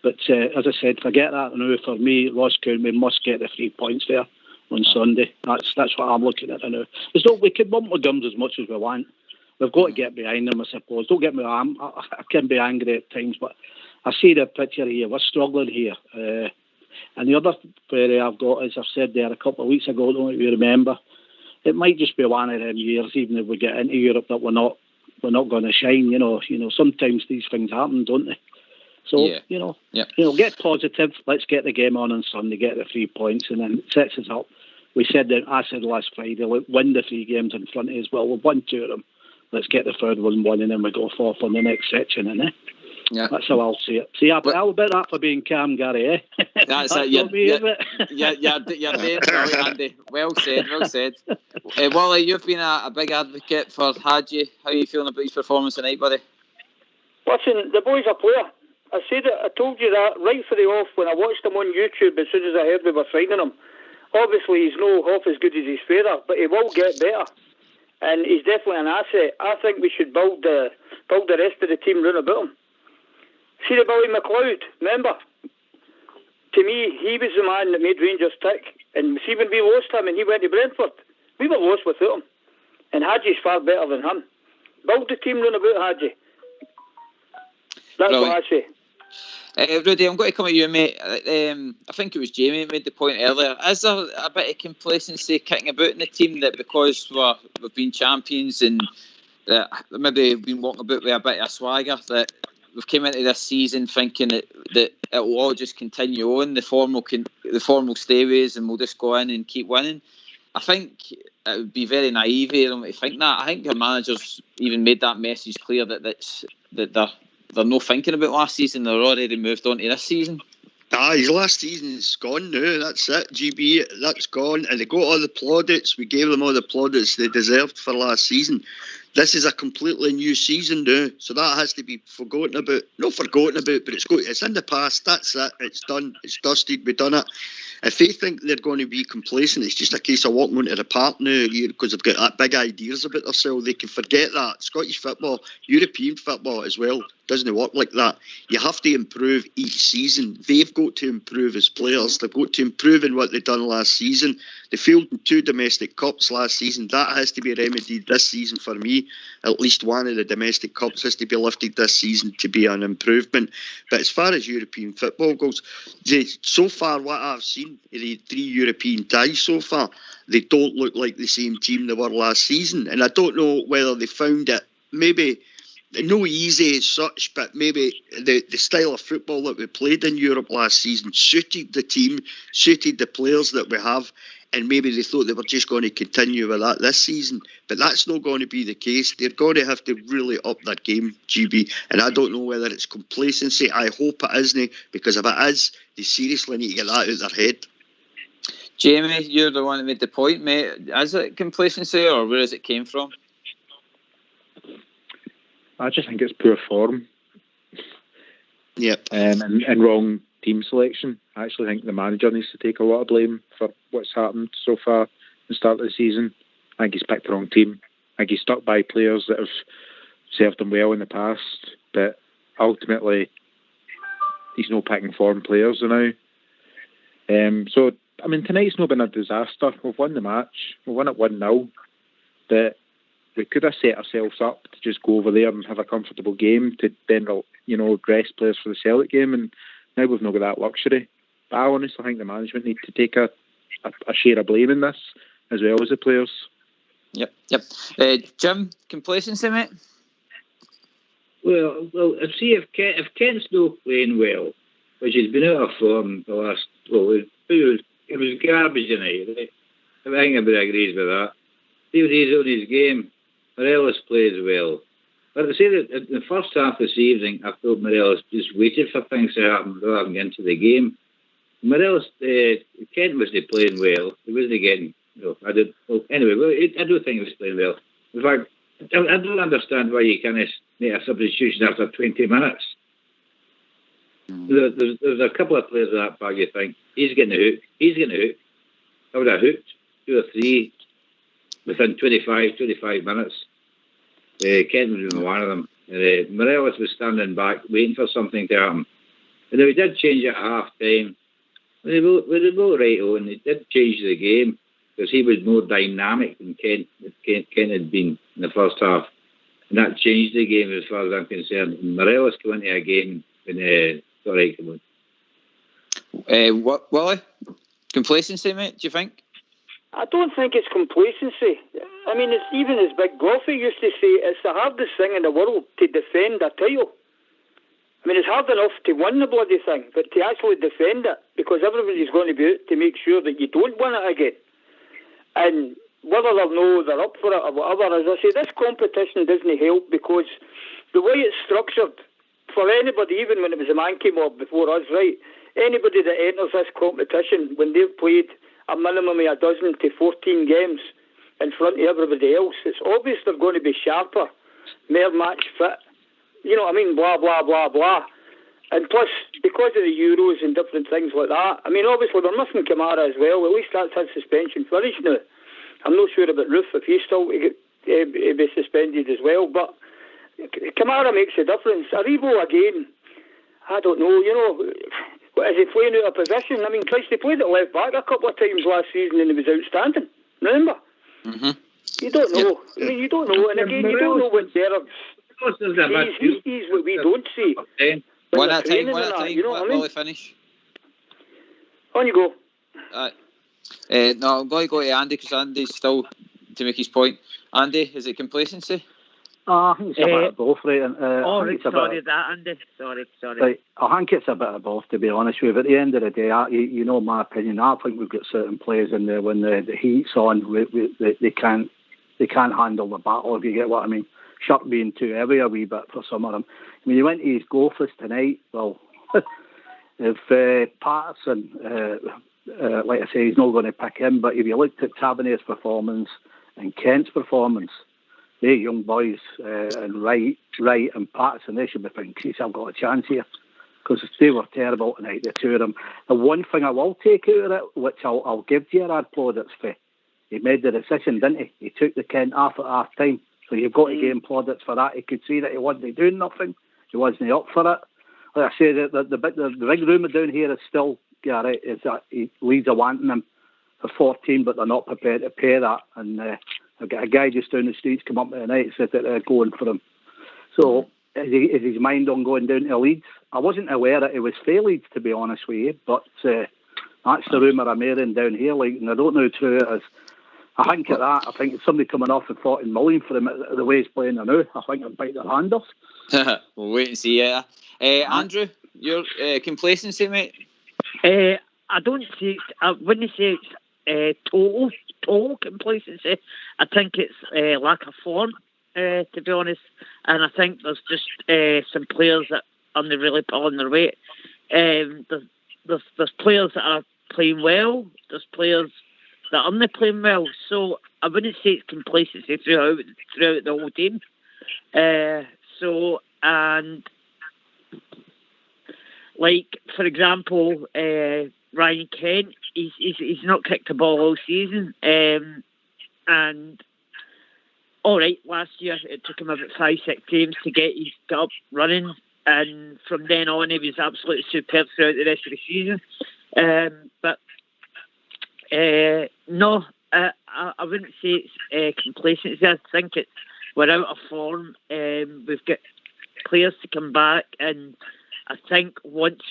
But as I said, forget that now. For me, Alashkert, we must get the 3 points there on Sunday. That's what I'm looking at now. We can bump the gums as much as we want. We've got to get behind them, I suppose. Don't get me wrong, I can be angry at times, but I see the picture here. We're struggling here. And the other query I've got, as I've said there a couple of weeks ago, I don't know if you remember, it might just be one of them years, even if we get into Europe, that we're not going to shine. Sometimes these things happen, don't they? So, get positive. Let's get the game on Sunday, get the 3 points, and then it sets us up. I said last Friday, win the 3 games in front of us. Well, we've won 2 of them. Let's get the third one, and then we go forth on the next section, innit? Yeah. That's how I'll see it. See, I'll bet that for being calm, Gary, eh? That's it. You're dead, Andy. Well said. Wally, you've been a big advocate for Hadji. How are you feeling about his performance tonight, buddy? Listen, the boy's a player. I told you that right for the off when I watched him on YouTube as soon as I heard we were signing him. Obviously, he's no half as good as his father, but he will get better. And he's definitely an asset. I think we should build the rest of the team round about him. See the Billy McLeod, remember? To me, he was the man that made Rangers tick. And see when we lost him and he went to Brentford, We were lost without him. And Hadji's far better than him. Build the team round about Hadji. That's Brilliant. what I say. Rudy, I'm going to come at you, mate. I think it was Jamie made the point earlier. Is there a bit of complacency kicking about in the team that because we've been champions and maybe we've been walking about with a bit of a swagger, that we've come into this season thinking that it will all just continue on, the form will stay with us and we'll just go in and keep winning? I think it would be very naive of them to think that. I think the managers even made that message clear that they're not thinking about last season. They're already moved on to this season. His last season's gone now. That's it, GB. That's gone. And they got all the plaudits. We gave them all the plaudits they deserved for last season. This is a completely new season now. So that has to be forgotten about. Not forgotten about, but it's in the past. That's it. It's done. It's dusted. We've done it. If they think they're going to be complacent, it's just a case of walking onto the park now because they've got big ideas about themselves. They can forget that. Scottish football, European football as well, doesn't work like that. You have to improve each season. They've got to improve as players. They've got to improve in what they've done last season. They failed in 2 domestic cups last season. That has to be remedied this season for me. At least one of the domestic cups has to be lifted this season to be an improvement. But as far as European football goes, so far what I've seen, the 3 European ties so far, they don't look like the same team they were last season. And I don't know whether they found it maybe no easy as such, but maybe the style of football that we played in Europe last season suited the team, suited the players that we have, and maybe they thought they were just going to continue with that this season. But that's not going to be the case. They're going to have to really up that game, GB, and I don't know whether it's complacency. I hope it isn't, because if it is, they seriously need to get that out of their head. Jamie, you're the one that made the point, mate. Is it complacency, or where has it came from? I just think it's poor form. Yep. And wrong team selection. I actually think the manager needs to take a lot of blame for what's happened so far at the start of the season. I think he's picked the wrong team. I think he's stuck by players that have served him well in the past, but ultimately he's not picking foreign players now. So, I mean, tonight's not been a disaster. We've won the match. We won it 1-0. But we could have set ourselves up to just go over there and have a comfortable game to then, dress players for the Celtic game, and now we've not got that luxury. But I honestly think the management need to take a share of blame in this, as well as the players. Yep. Jim, complacency, mate? Well, see, if Kent's not playing well, which has been out of form the last, it was garbage tonight, right? I think everybody agrees with that. See what he's on his game. Morelos plays well. But I say that in the first half this evening, I thought Morelos just waited for things to happen rather than get into the game. Morelos, Kent wasn't playing well. He wasn't getting, I don't think he was playing well. In fact, I don't understand why you can't make a substitution after 20 minutes. There's a couple of players in that bag you think, he's getting a hook. I would have hooked 2 or 3 within 25 minutes. Kent was one of them. Morelos was standing back, waiting for something to happen. And we did change at half time. We were both right on. It did change the game because he was more dynamic than Kent had been in the first half. And that changed the game as far as I'm concerned. And Morelos came into a game when got right, come on. What, Willie? Complacency, mate, do you think? I don't think it's complacency. I mean, it's even as Big Goffey used to say, it's the hardest thing in the world to defend a title. I mean, it's hard enough to win the bloody thing, but to actually defend it, because everybody's going to be out to make sure that you don't win it again. And whether or no they're up for it or whatever, as I say, this competition doesn't help, because the way it's structured, for anybody, even when it was a Mankey mob before us, right, anybody that enters this competition, when they've played a minimum of 12 to 14 games in front of everybody else, it's obvious they're going to be sharper, more match fit, blah, blah, blah, blah. And plus, because of the Euros and different things like that, I mean, obviously we're missing Kamara as well. At least that's his suspension finished now. I'm not sure about Roof, if he's still to be suspended as well, but Kamara makes a difference. Aribo again, I don't know, is he playing out of position? I mean, Christ, he played at left back a couple of times last season and he was outstanding. Remember? Mm-hmm. You don't know. I mean, you don't know. And again, you don't know what Gerrard sees what we don't see. One at a time. You know what I mean? Will finish? On you go. No, I'm going to go to Andy because Andy's still to make his point. Andy, is it complacency? I think it's a bit of both, right? And, Andy. Sorry. Right, I think it's a bit of both, to be honest with you. At the end of the day, you know my opinion. I think we've got certain players in there when the heat's on, they can't handle the battle, if you get what I mean. Sharp being too heavy a wee bit for some of them. When you went to his Gophers tonight, well, if Patterson, like I say, he's not going to pick him, but if you looked at Tavernier's performance and Kent's performance, they young boys, and Wright and Patterson, they should be thinking, geez, I've got a chance here. Because they were terrible tonight, the two of them. The one thing I will take out of it, which I'll give Gerrard plaudits for, he made the decision, didn't he? He took the Kent off at half time. So you've got to give him plaudits for that. He could see that he wasn't doing nothing. He wasn't up for it. Like I say, the big rumour down here is still, yeah, right, is that Leeds are wanting him for 14, but they're not prepared to pay that. And I've got a guy just down the streets come up tonight and said that they're going for him. So is his mind on going down to Leeds? I wasn't aware that it was for Leeds, to be honest with you, but that's the rumour I'm hearing down here. Like, and I don't know how true it is. I think at that, I think it's somebody coming off at 14 million for him the way he's playing now. I think I'd bite their hand off. We'll wait and see. Andrew, your complacency, mate? I don't see. I wouldn't say it's total complacency. I think it's lack of form, to be honest. And I think there's just some players that aren't really pulling their weight. There's players that are playing well. There's players that aren't playing well. So I wouldn't say it's complacency throughout the whole team. And like, for example, Ryan Kent, he's not kicked a ball all season. And all right, last year it took him about 5-6 games to get his up running, and from then on he was absolutely superb throughout the rest of the season. No, I wouldn't say it's complacency. I think it's we're out of form. We've got players to come back, and I think once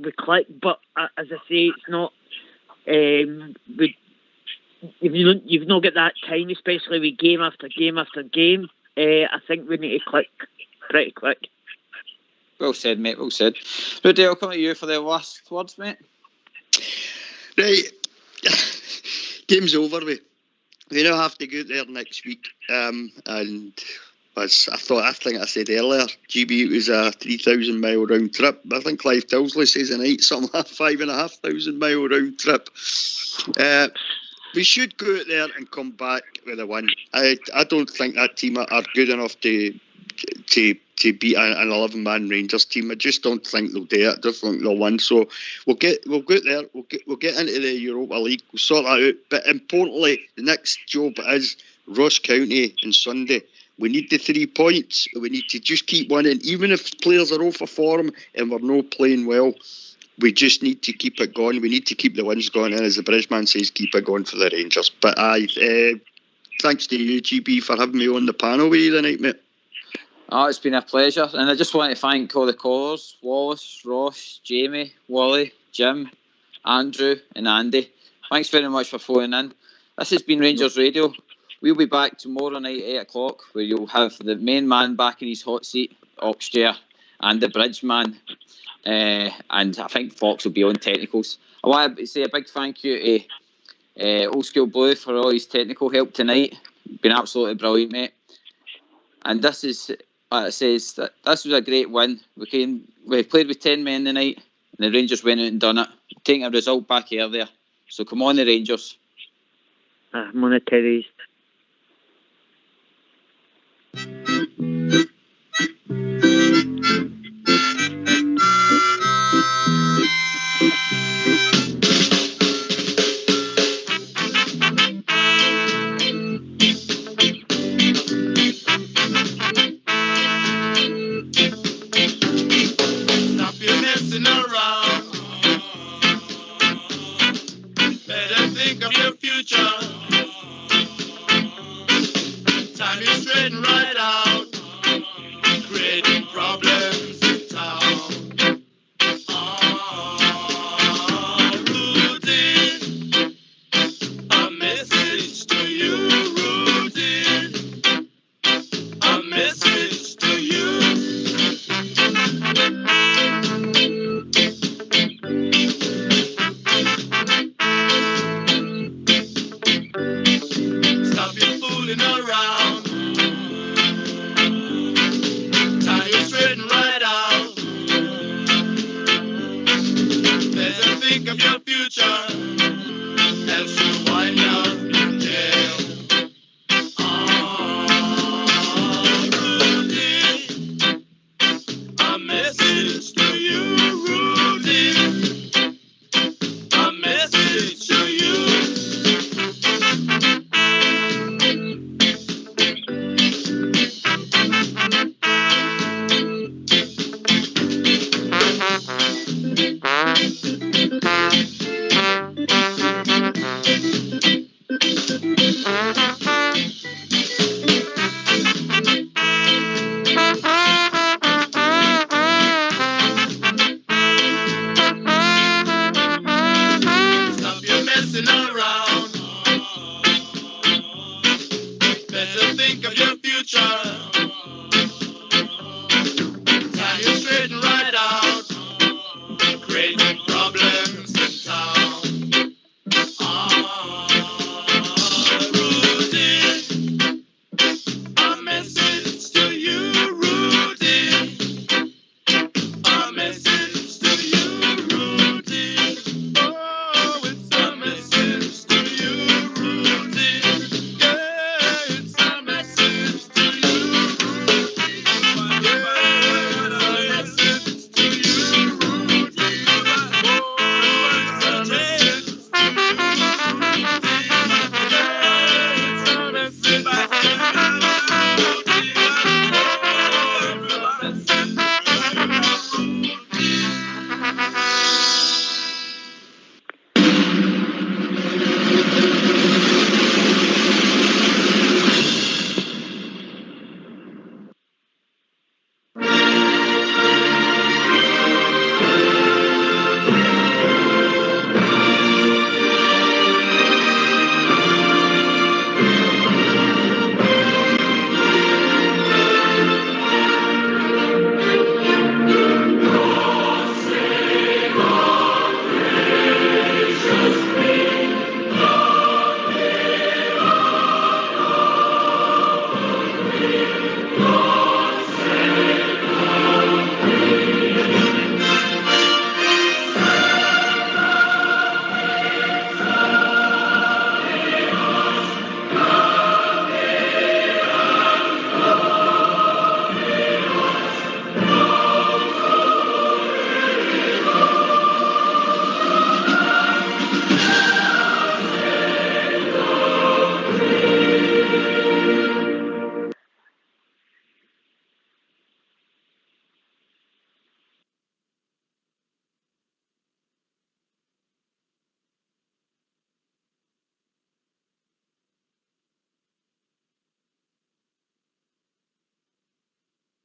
we click, but as I say, it's not. You've not got that time, especially with game after game after game. I think we need to click pretty quick. Well said, mate. Well said. Rudy, I'll come to you for the last words, mate. Right. Game's over. We now have to go there next week. And as I think I said earlier, GB, it was a 3,000 mile round trip. I think Clive Tilsley says tonight something like 5,500 mile round trip. We should go out there and come back with a win. I don't think that team are good enough to beat an 11-man Rangers team. I just don't think they'll do it. I don't think they'll win. So we'll go out there. We'll get into the Europa League. We'll sort that out. But importantly, the next job is Ross County on Sunday. We need the 3 points. We need to just keep winning, even if players are off of form and we're not playing well. We just need to keep it going. We need to keep the wins going, and as the Bridgeman says, keep it going for the Rangers. But thanks to you, GB, for having me on the panel with you tonight, mate. Oh, it's been a pleasure, and I just want to thank all the callers: Wallace, Ross, Jamie, Wally, Jim, Andrew and Andy. Thanks very much for phoning in. This has been Rangers Radio. We'll be back tomorrow night, 8 o'clock, where you'll have the main man back in his hot seat, Oxchair, and the Bridgeman. And I think Fox will be on technicals. I want to say a big thank you to Old School Blue for all his technical help tonight. Been absolutely brilliant, mate. And this is, it says that this was a great win. We played with 10 men tonight, and the Rangers went out and done it, taking a result back earlier. So come on, the Rangers. I'm on the Terries. Better think of your future. Time is straighten right out, creating problems in town. Rudy, a message to you, Rudy, a message to you. Stop your fooling around. Time you straighten right out. Better think of your future, else you wind up in jail. Rudy, a message to you, Rudy, a message to you. Stop your messing around. Better think of your future.